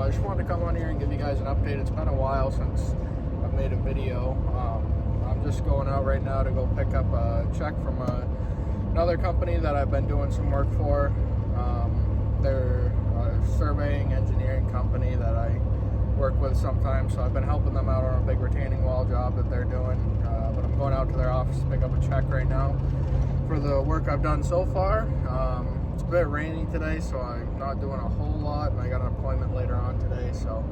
I just wanted to come on here and give you guys an update. It's been a while since I've made a video. I'm just going out right now to go pick up a check from another company that I've been doing some work for. They're a surveying engineering company that I work with sometimes, so I've been helping them out on a big retaining wall job that they're doing. But I'm going out to their office to pick up a check right now for the work I've done so far. It's a bit rainy today, so I'm not doing a whole lot, and I got an appointment later on today, so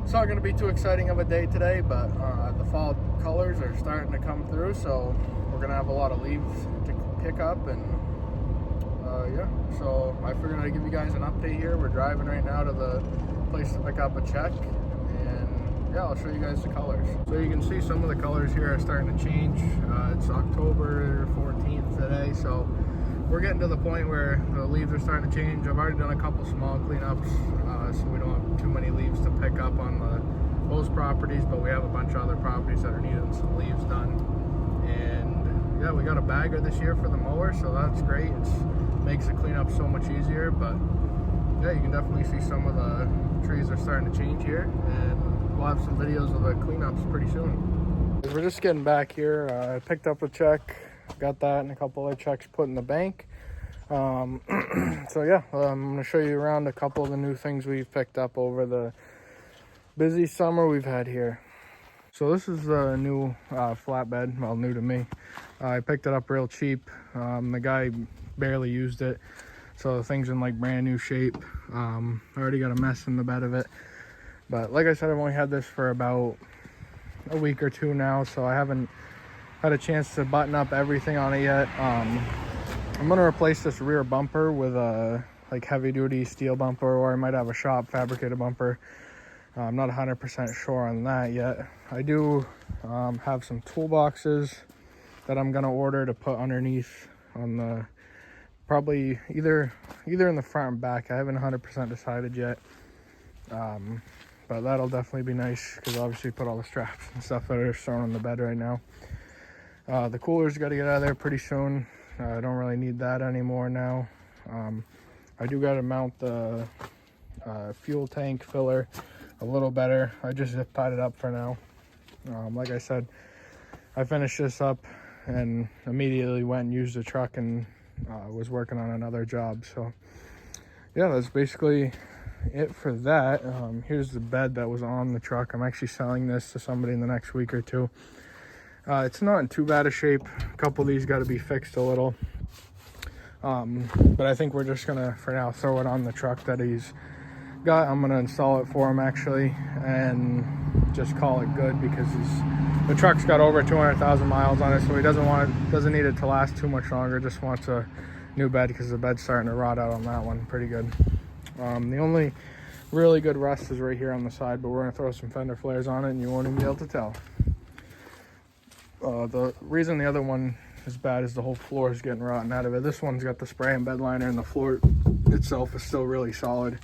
it's not going to be too exciting of a day today, but the fall colors are starting to come through, so we're going to have a lot of leaves to pick up, and yeah, so I figured I'd give you guys an update here. We're driving right now to the place to pick up a check, and yeah, I'll show you guys the colors. So you can see some of the colors here are starting to change. It's October 14th today, so we're getting to the point where the leaves are starting to change. I've already done a couple small cleanups, so we don't have too many leaves to pick up on those properties, but we have a bunch of other properties that are needing some leaves done. And yeah, we got a bagger this year for the mower, so that's great. It makes the cleanup so much easier, but yeah, you can definitely see some of the trees are starting to change here, and we'll have some videos of the cleanups pretty soon. We're just getting back here. I picked up a check, got that and a couple other checks put in the bank. So yeah, I'm going to show you around a couple of the new things we've picked up over the busy summer we've had here. So this is a new flatbed, well, new to me. I picked it up real cheap. The guy barely used it, so the thing's in like brand new shape. I already got a mess in the bed of it, but like I said, I've only had this for about a week or two now, so I haven't had a chance to button up everything on it yet. I'm gonna replace this rear bumper with a like heavy duty steel bumper, or I might have a shop fabricated bumper. I'm not 100% sure on that yet. I do have some toolboxes that I'm gonna order to put underneath on the, probably either in the front and back. I haven't 100% decided yet, but that'll definitely be nice, because obviously put all the straps and stuff that are thrown on the bed right now. The cooler's got to get out of there pretty soon. I don't really need that anymore now. I do got to mount the fuel tank filler a little better. I just zip tied it up for now. Like I said, I finished this up and immediately went and used the truck and was working on another job. So yeah, that's basically it for that. Here's the bed that was on the truck. I'm actually selling this to somebody in the next week or two. It's not in too bad a shape. A couple of these got to be fixed a little, but I think we're just gonna for now throw it on the truck that he's got. I'm gonna install it for him actually, and just call it good, because the truck's got over 200,000 miles on it, so he doesn't need it to last too much longer. Just wants a new bed, because the bed's starting to rot out on that one pretty good. The only really good rust is right here on the side, but we're gonna throw some fender flares on it and you won't even be able to tell. The reason the other one is bad is the whole floor is getting rotten out of it. This one's got the spray and bed liner, and the floor itself is still really solid.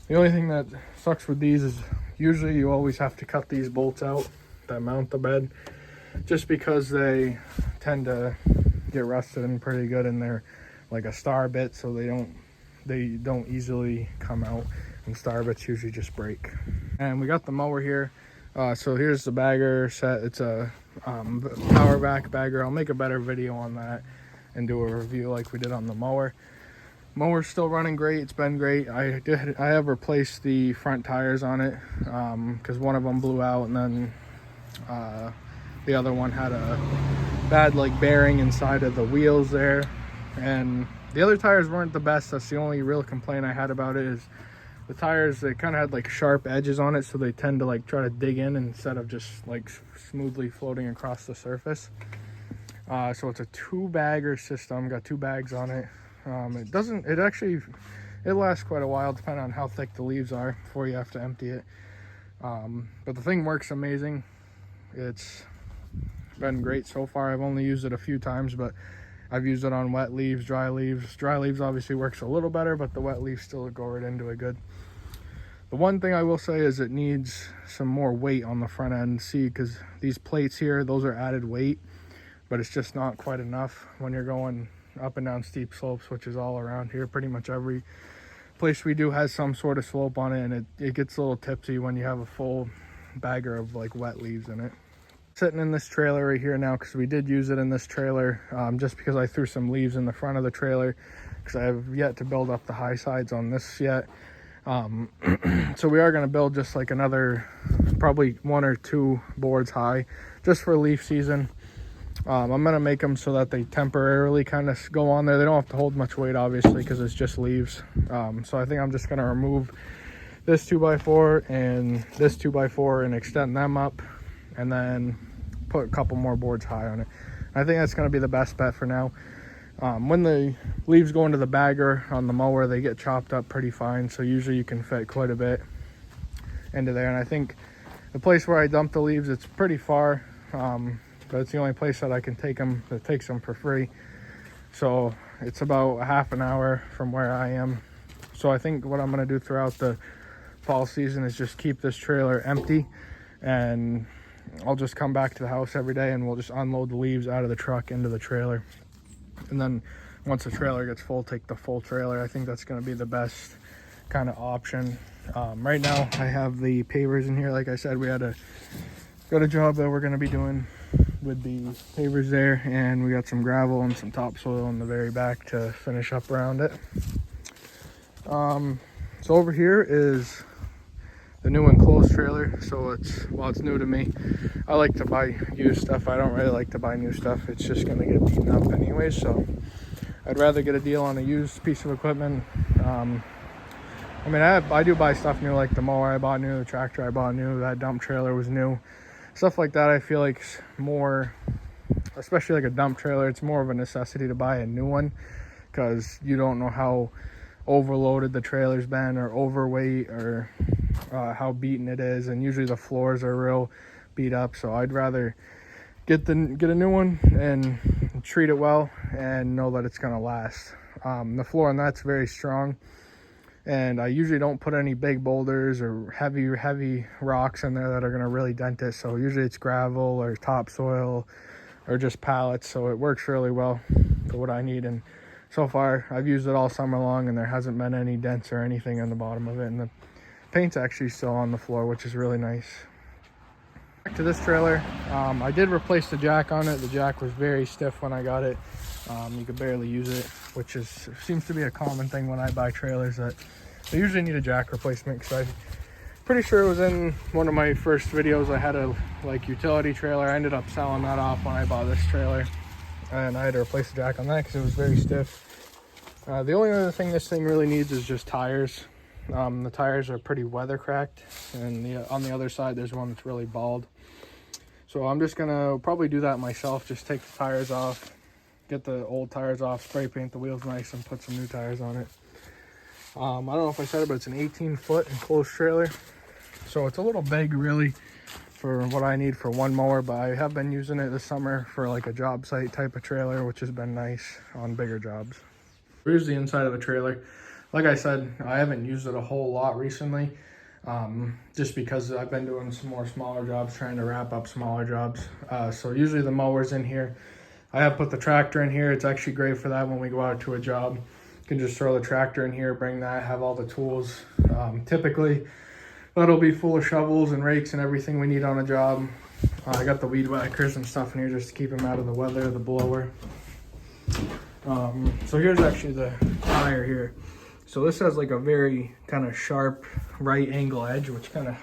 The only thing that sucks with these is usually you always have to cut these bolts out that mount the bed, just because they tend to get rusted and pretty good, and they're like a star bit, so they don't easily come out, and star bits usually just break. And we got the mower here. So here's the bagger set. It's a power back bagger. I'll make a better video on that and do a review like we did on the mower. Mower's still running great. It's been great. I have replaced the front tires on it, because one of them blew out, and then the other one had a bad like bearing inside of the wheels there, and the other tires weren't the best. That's the only real complaint I had about it, is the tires, they kind of had like sharp edges on it, so they tend to like try to dig in instead of just like smoothly floating across the surface. So it's a two bagger system, got two bags on it. It lasts quite a while depending on how thick the leaves are before you have to empty it. But the thing works amazing. It's been great so far. I've only used it a few times, but I've used it on wet leaves, dry leaves. Dry leaves obviously works a little better, but the wet leaves still go right into it good. The one thing I will say is it needs some more weight on the front end. See, because these plates here, those are added weight, but it's just not quite enough when you're going up and down steep slopes, which is all around here. Pretty much every place we do has some sort of slope on it, and it gets a little tipsy when you have a full bagger of like wet leaves in it. Sitting in this trailer right here now because we did use it in this trailer, just because I threw some leaves in the front of the trailer because I have yet to build up the high sides on this yet. So we are going to build just like another probably 1 or 2 boards high just for leaf season. I'm going to make them so that they temporarily kind of go on there. They don't have to hold much weight obviously because it's just leaves. So I think I'm just going to remove this 2x4 and this 2x4 and extend them up, and then put a couple more boards high on it. I think that's going to be the best bet for now. When the leaves go into the bagger on the mower, they get chopped up pretty fine, so usually you can fit quite a bit into there. And I think the place where I dump the leaves, it's pretty far, but it's the only place that I can take them that takes them for free. So it's about a half an hour from where I am. So I think what I'm going to do throughout the fall season is just keep this trailer empty, and I'll just come back to the house every day and we'll just unload the leaves out of the truck into the trailer. And then once the trailer gets full, take the full trailer. I think that's going to be the best kind of option. Right now I have the pavers in here. Like I said, we got a job that we're going to be doing with the pavers there, and we got some gravel and some topsoil in the very back to finish up around it. So over here is the new enclosed trailer. So it's new to me. I like to buy used stuff. I don't really like to buy new stuff. It's just going to get beaten up anyway, so I'd rather get a deal on a used piece of equipment. I mean, I do buy stuff new, like the mower I bought new, the tractor I bought new, that dump trailer was new. Stuff like that I feel like more, especially like a dump trailer, it's more of a necessity to buy a new one because you don't know how overloaded the trailer's been or overweight or how beaten it is, and usually the floors are real beat up. So I'd rather get a new one and treat it well and know that it's going to last. The floor on that's very strong, and I usually don't put any big boulders or heavy rocks in there that are going to really dent it. So usually it's gravel or topsoil or just pallets, so it works really well for what I need. And so far I've used it all summer long and there hasn't been any dents or anything on the bottom of it, and the paint's actually still on the floor, which is really nice. Back to this trailer, I did replace the jack on it. The jack was very stiff when I got it. You could barely use it, which seems to be a common thing when I buy trailers, that I usually need a jack replacement, because I'm pretty sure it was in one of my first videos. I had a utility trailer. I ended up selling that off when I bought this trailer, and I had to replace the jack on that because it was very stiff. The only other thing this thing really needs is just tires. The tires are pretty weather cracked, and on the other side there's one that's really bald. So I'm just gonna probably do that myself, just take the tires off, get the old tires off, spray paint the wheels nice, and put some new tires on it. I don't know if I said it, but it's an 18-foot enclosed trailer, so it's a little big really for what I need for one mower, but I have been using it this summer for like a job site type of trailer, which has been nice on bigger jobs. Here's the inside of the trailer. Like I said, I haven't used it a whole lot recently, just because I've been doing some more smaller jobs, trying to wrap up smaller jobs. So usually the mower's in here. I have put the tractor in here. It's actually great for that when we go out to a job. You can just throw the tractor in here, bring that, have all the tools. Typically, that'll be full of shovels and rakes and everything we need on a job. I got the weed whackers and stuff in here just to keep them out of the weather, the blower. So here's actually the tire here. So this has like a very kind of sharp right angle edge, which kind of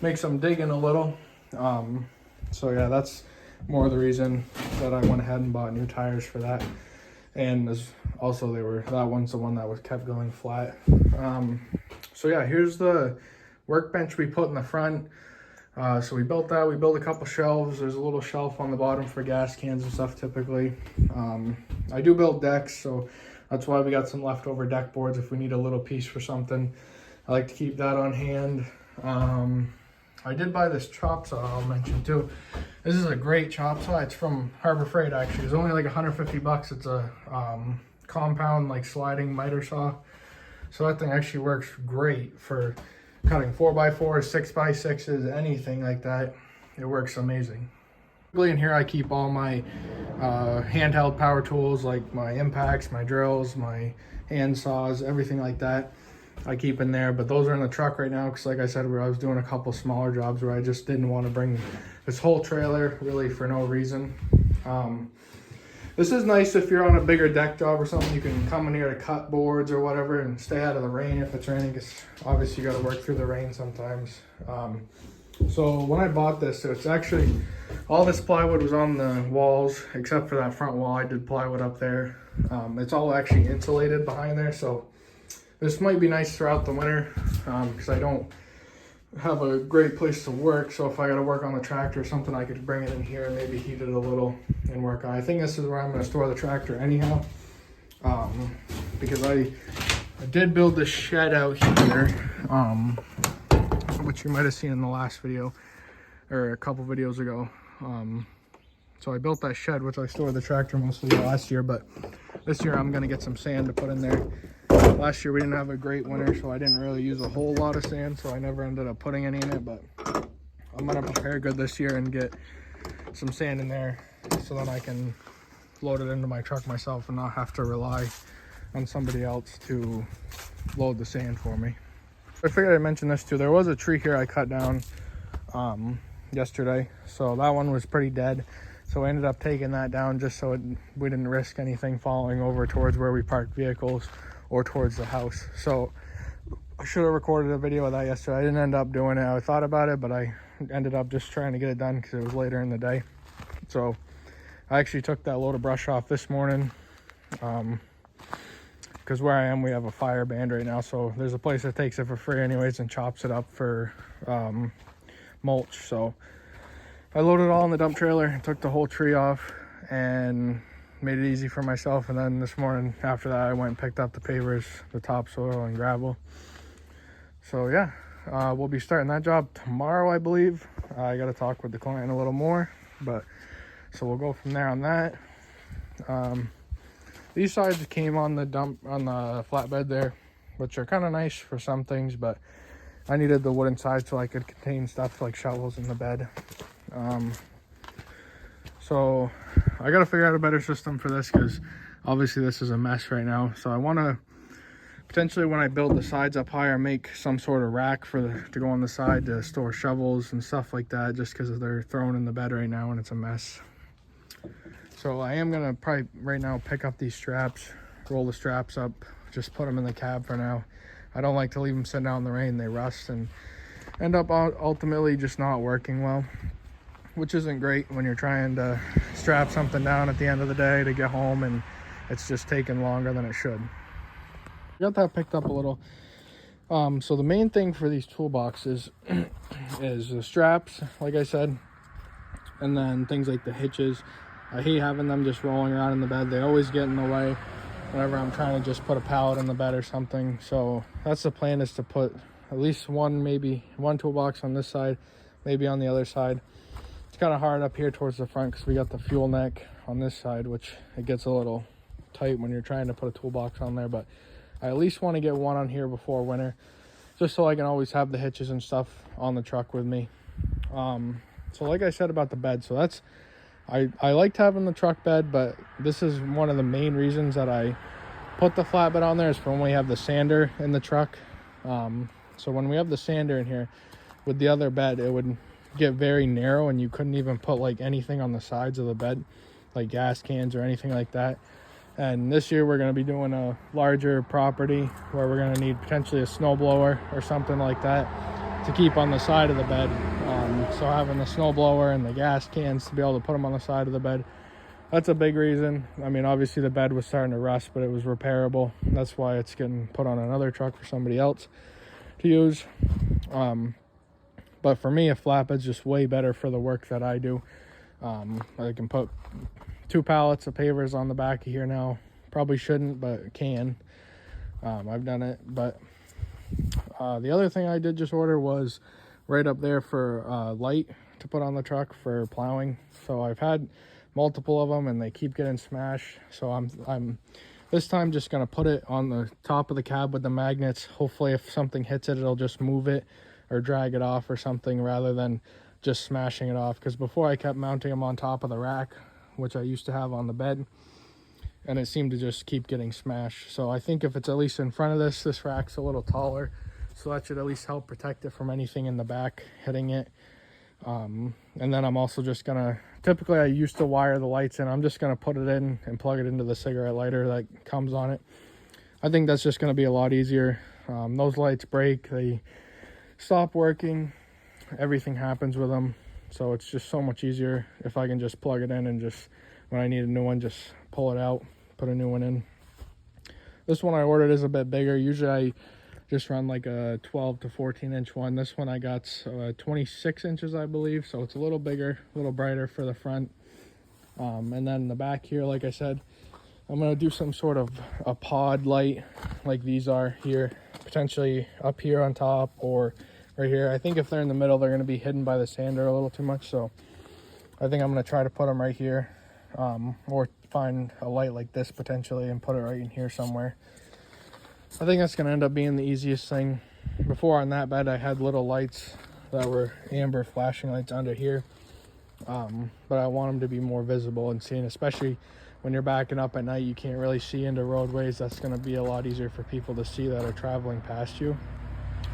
makes them digging a little. So yeah, that's more the reason that I went ahead and bought new tires for that. And also that one's the one that was kept going flat. So yeah, here's the workbench we put in the front. So we built that. We built a couple shelves. There's a little shelf on the bottom for gas cans and stuff typically. I do build decks, so that's why we got some leftover deck boards if we need a little piece for something. I like to keep that on hand. I did buy this chop saw I'll mention too. This is a great chop saw. It's from Harbor Freight actually. It's only like 150 bucks. It's a compound like sliding miter saw. So that thing actually works great for cutting 4x4s, 6x6s, anything like that. It works amazing. In here I keep all my handheld power tools, like my impacts, my drills, my hand saws, everything like that. I keep in there, but those are in the truck right now because like I said, I was doing a couple smaller jobs where I just didn't want to bring this whole trailer really for no reason. This is nice if you're on a bigger deck job or something. You can come in here to cut boards or whatever and stay out of the rain if it's raining, because obviously you got to work through the rain sometimes. So when I bought this, it's actually, all this plywood was on the walls except for that front wall. I did plywood up there. It's all actually insulated behind there, so this might be nice throughout the winter because I don't have a great place to work. So if I got to work on the tractor or something, I could bring it in here and maybe heat it a little and work on it. I think this is where I'm going to store the tractor anyhow, because I did build this shed out here, which you might have seen in the last video or a couple videos ago. So I built that shed, which I stored the tractor mostly last year, but this year I'm going to get some sand to put in there. Last year we didn't have a great winter, so I didn't really use a whole lot of sand, so I never ended up putting any in it, but I'm going to prepare good this year and get some sand in there so that I can load it into my truck myself and not have to rely on somebody else to load the sand for me. I figured I'd mention this too. There was a tree here I cut down yesterday, so that one was pretty dead. So I ended up taking that down just so we didn't risk anything falling over towards where we park vehicles or towards the house. So I should have recorded a video of that yesterday. I didn't end up doing it. I thought about it, but I ended up just trying to get it done because it was later in the day. So I actually took that load of brush off this morning because where I am, we have a fire band right now. So there's a place that takes it for free anyways and chops it up for mulch. So I loaded it all in the dump trailer, took the whole tree off, and made it easy for myself. And then this morning after that, I went and picked up the pavers, the topsoil and gravel. So yeah, we'll be starting that job tomorrow, I believe. I got to talk with the client a little more, but so we'll go from there on that. These sides came on the flatbed there, which are kind of nice for some things, but I needed the wooden side so I could contain stuff like shovels in the bed. So I got to figure out a better system for this because obviously this is a mess right now. So I want to potentially, when I build the sides up higher, make some sort of rack to go on the side to store shovels and stuff like that, just because they're thrown in the bed right now and it's a mess. So I am going to probably right now pick up these straps, roll the straps up, just put them in the cab for now. I don't like to leave them sitting out in the rain. They rust and end up ultimately just not working well, which isn't great when you're trying to strap something down at the end of the day to get home and it's just taking longer than it should. Got that picked up a little. So the main thing for these toolboxes is the straps, like I said, and then things like the hitches. I hate having them just rolling around in the bed. They always get in the way whenever I'm trying to just put a pallet in the bed or something. So that's the plan, is to put at least maybe one toolbox on this side, maybe on the other side. It's kind of hard up here towards the front because we got the fuel neck on this side, which it gets a little tight when you're trying to put a toolbox on there. But I at least want to get one on here before winter, just so I can always have the hitches and stuff on the truck with me. So like I said about the bed, so that's, I liked having the truck bed, but this is one of the main reasons that I put the flatbed on there, is for when we have the sander in the truck. So when we have the sander in here with the other bed, it would get very narrow and you couldn't even put like anything on the sides of the bed, like gas cans or anything like that. And this year we're going to be doing a larger property where we're going to need potentially a snowblower or something like that to keep on the side of the bed. So having the snowblower and the gas cans to be able to put them on the side of the bed, that's a big reason. I mean, obviously the bed was starting to rust, but it was repairable. That's why it's getting put on another truck for somebody else to use. But for me, a flatbed's just way better for the work that I do. I can put 2 pallets of pavers on the back of here now. Probably shouldn't, but can. I've done it. But the other thing I did just order was right up there for light to put on the truck for plowing. So I've had multiple of them and they keep getting smashed. So I'm this time just gonna put it on the top of the cab with the magnets. Hopefully if something hits it, it'll just move it or drag it off or something, rather than just smashing it off. Because before I kept mounting them on top of the rack, which I used to have on the bed, and it seemed to just keep getting smashed. So I think if it's at least in front of this rack's a little taller, so that should at least help protect it from anything in the back hitting it. And then I'm also just gonna, typically I used to wire the lights in, I'm just gonna put it in and plug it into the cigarette lighter that comes on it. I think that's just gonna be a lot easier. Those lights break, they stop working, everything happens with them, so it's just so much easier if I can just plug it in and just, when I need a new one, just pull it out, put a new one in. This one I ordered is a bit bigger. Usually I just run like a 12 to 14 inch one. This one I got 26 inches, I believe, so it's a little bigger, a little brighter for the front. And then the back here, like I said, I'm going to do some sort of a pod light like these are here, potentially up here on top or right here. I think if they're in the middle, they're going to be hidden by the sander a little too much, so I think I'm going to try to put them right here, or find a light like this potentially and put it right in here somewhere. I think that's going to end up being the easiest thing. Before on that bed I had little lights that were amber flashing lights under here, but I want them to be more visible and seen, especially when you're backing up at night. You can't really see into roadways. That's going to be a lot easier for people to see that are traveling past you.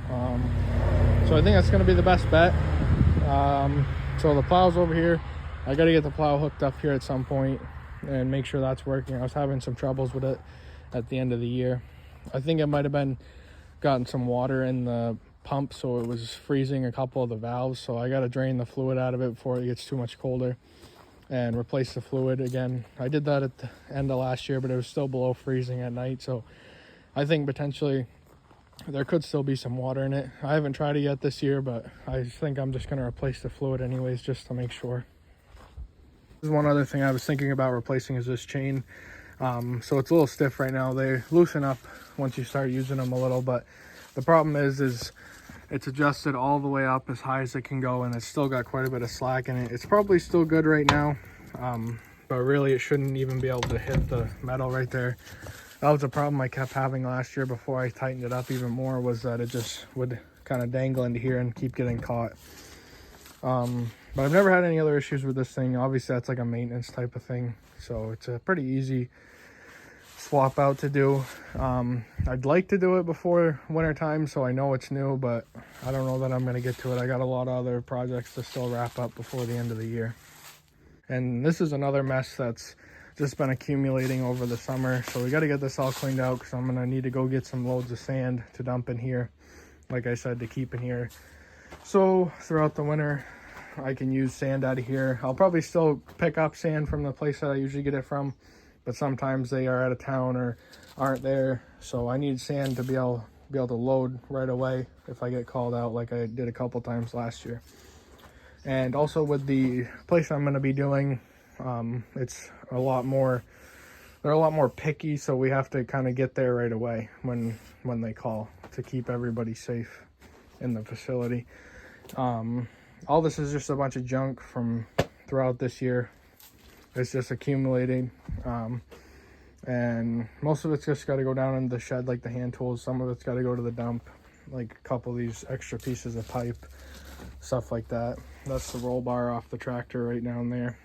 So I think that's going to be the best bet. So the plow's over here. I got to get the plow hooked up here at some point and make sure that's working. I was having some troubles with it at the end of the year. I think it might have been gotten some water in the pump, so it was freezing a couple of the valves, so I got to drain the fluid out of it before it gets too much colder and replace the fluid again. I did that at the end of last year, but it was still below freezing at night, so I think potentially there could still be some water in it. I haven't tried it yet this year, but I think I'm just going to replace the fluid anyways, just to make sure. There's one other thing I was thinking about replacing is this chain. So it's a little stiff right now. They loosen up once you start using them a little, but the problem is it's adjusted all the way up as high as it can go, and it's still got quite a bit of slack in it. It's probably still good right now, but really it shouldn't even be able to hit the metal right there. That was a problem I kept having last year before I tightened it up even more, was that it just would kind of dangle into here and keep getting caught. But I've never had any other issues with this thing. Obviously that's like a maintenance type of thing, so it's a pretty easy swap out to do. I'd like to do it before winter time, so I know it's new, but I don't know that I'm going to get to it. I got a lot of other projects to still wrap up before the end of the year. And this is another mess that's just been accumulating over the summer, so we got to get this all cleaned out, because I'm going to need to go get some loads of sand to dump in here, like I said, to keep in here, so throughout the winter I can use sand out of here. I'll probably still pick up sand from the place that I usually get it from, but sometimes they are out of town or aren't there, so I need sand to be able to load right away if I get called out, like I did a couple times last year. And also with the place I'm going to be doing, it's a lot more, they're a lot more picky, so we have to kind of get there right away when they call, to keep everybody safe in the facility. All this is just a bunch of junk from throughout this year. It's just accumulating, and most of it's just got to go down in the shed, like the hand tools. Some of it's got to go to the dump, like a couple of these extra pieces of pipe, stuff like that. That's the roll bar off the tractor right down there.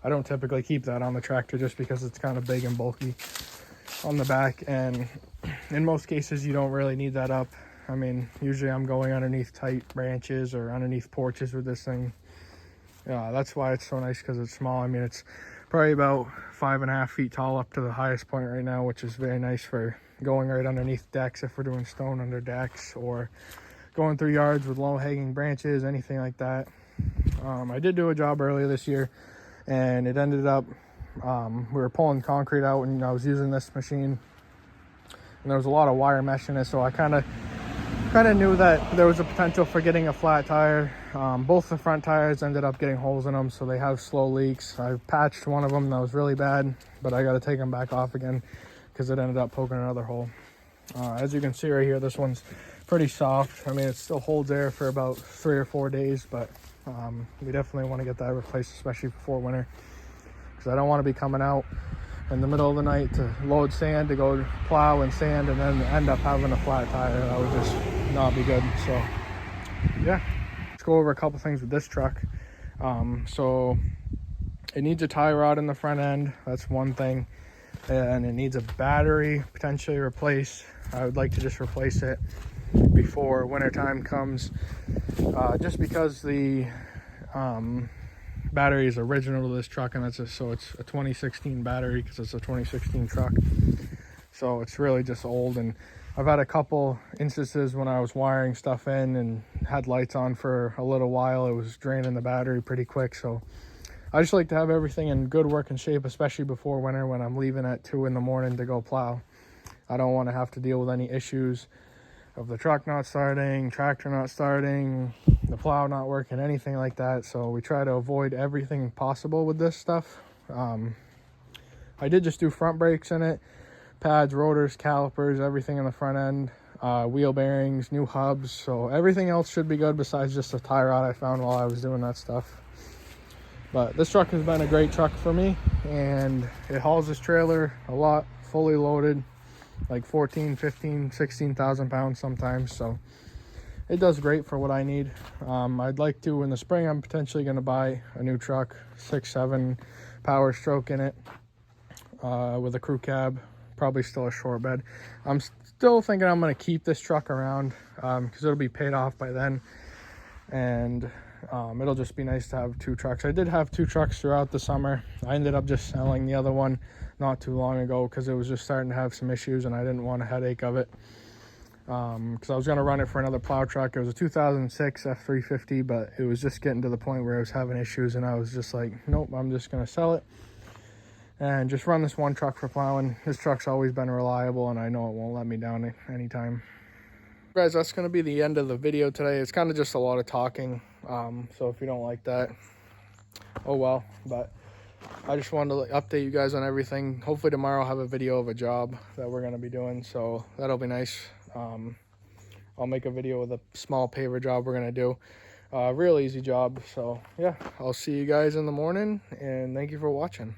I don't typically keep that on the tractor just because it's kind of big and bulky on the back, and in most cases you don't really need that up. I mean, usually I'm going underneath tight branches or underneath porches with this thing. That's why it's so nice, because it's small. I mean, it's probably about 5.5 feet tall up to the highest point right now, which is very nice for going right underneath decks if we're doing stone under decks, or going through yards with low-hanging branches, anything like that. I did do a job earlier this year, and it ended up, we were pulling concrete out, and I was using this machine, and there was a lot of wire mesh in it, so I kind of knew that there was a potential for getting a flat tire. Both the front tires ended up getting holes in them, so they have slow leaks. I patched one of them that was really bad, but I got to take them back off again because it ended up poking another hole. As you can see right here, this one's pretty soft. I mean, it still holds air for about 3 or 4 days, but we definitely want to get that replaced, especially before winter, because I don't want to be coming out in the middle of the night to load sand, to go plow and sand, and then end up having a flat tire. That would just not be good. So yeah, let's go over a couple things with this truck. So It needs a tie rod in the front end. That's one thing. And it needs a battery potentially replaced. I would like to just replace it before wintertime comes, just because the battery is original to this truck, and so it's a 2016 battery because it's a 2016 truck. So it's really just old, and I've had a couple instances when I was wiring stuff in and had lights on for a little while, it was draining the battery pretty quick. So I just like to have everything in good working shape, especially before winter when I'm leaving at 2 in the morning to go plow. I don't want to have to deal with any issues of the truck not starting, tractor not starting, the plow not working, anything like that. So we try to avoid everything possible with this stuff. I did just do front brakes in it, pads, rotors, calipers, everything in the front end, wheel bearings, new hubs. So everything else should be good besides just a tie rod I found while I was doing that stuff. But this truck has been a great truck for me, and it hauls this trailer a lot, fully loaded, like 14, 15, 16,000 pounds sometimes. So it does great for what I need. I'd like to, in the spring, I'm potentially going to buy a new truck, 6.7 power stroke in it, with a crew cab, probably still a short bed. I'm still thinking I'm going to keep this truck around because it'll be paid off by then, and it'll just be nice to have two trucks. I did have two trucks throughout the summer. I ended up just selling the other one not too long ago because it was just starting to have some issues and I didn't want a headache of it, because I was going to run it for another plow truck. It was a 2006 F350, but it was just getting to the point where I was having issues, and I was just like, nope, I'm just going to sell it and just run this one truck for plowing. This truck's always been reliable, and I know it won't let me down anytime. Guys, that's going to be the end of the video today. It's kind of just a lot of talking, so if you don't like that, oh well. But I just wanted to update you guys on everything. Hopefully tomorrow I'll have a video of a job that we're going to be doing, so that'll be nice. I'll make a video with a small paver job we're going to do. Real easy job. So yeah, I'll see you guys in the morning, and thank you for watching.